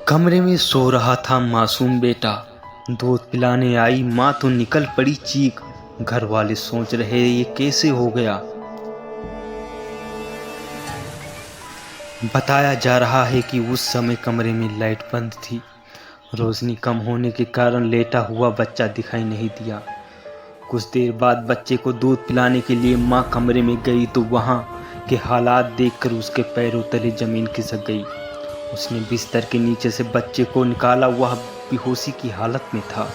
कमरे में सो रहा था मासूम बेटा। दूध पिलाने आई माँ तो निकल पड़ी चीख। घर वाले सोच रहे ये कैसे हो गया। बताया जा रहा है कि उस समय कमरे में लाइट बंद थी। रोशनी कम होने के कारण लेटा हुआ बच्चा दिखाई नहीं दिया। कुछ देर बाद बच्चे को दूध पिलाने के लिए माँ कमरे में गई तो वहाँ के हालात देखकर उसके पैरों तले जमीन खिसक गई। उसने बिस्तर के नीचे से बच्चे को निकाला, वह बेहोशी की हालत में था।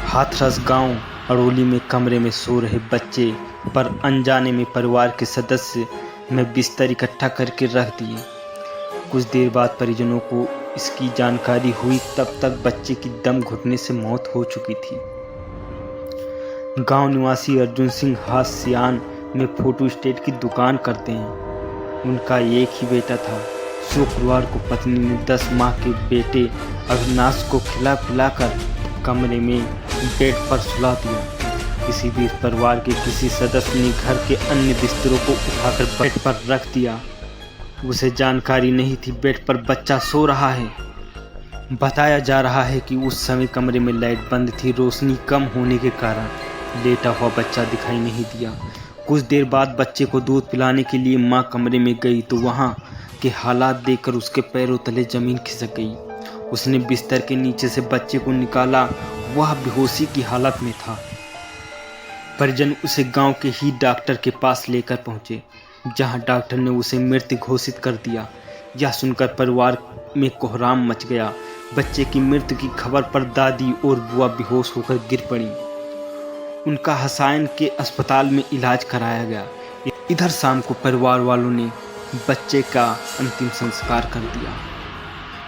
हाथरस गांव अड़ोली में कमरे में सो रहे बच्चे पर अनजाने में परिवार के सदस्य में बिस्तर इकट्ठा करके रख दिए। कुछ देर बाद परिजनों को इसकी जानकारी हुई, तब तक बच्चे की दम घुटने से मौत हो चुकी थी। गांव निवासी अर्जुन सिंह हासियान में फोटो स्टेट की दुकान करते हैं। उनका एक ही बेटा था। शुक्रवार को पत्नी ने 10 माह के बेटे अविनाश को खिला पिलाकर कमरे में बेड पर सुला दिया। इसी बीच परिवार के किसी सदस्य ने घर के अन्य बिस्तरों को उठाकर बेड पर रख दिया। उसे जानकारी नहीं थी बेड पर बच्चा सो रहा है। बताया जा रहा है कि उस समय कमरे में लाइट बंद थी। रोशनी कम होने के कारण लेटा हुआ बच्चा दिखाई नहीं दिया। कुछ देर बाद बच्चे को दूध पिलाने के लिए माँ कमरे में गई तो वहाँ के हालात देखकर उसके पैरों तले जमीन खिसक गई। उसने बिस्तर के नीचे से बच्चे को निकाला, वह बेहोशी की हालत में था। परिजन उसे गांव के ही डॉक्टर के पास लेकर पहुंचे, जहां डॉक्टर ने उसे मृत घोषित कर दिया। यह सुनकर परिवार में कोहराम मच गया। बच्चे की मृत्यु की खबर पर दादी और बुआ बेहोश होकर गिर पड़ी। उनका हसायन के अस्पताल में इलाज कराया गया। इधर शाम को परिवार वालों ने बच्चे का अंतिम संस्कार कर दिया।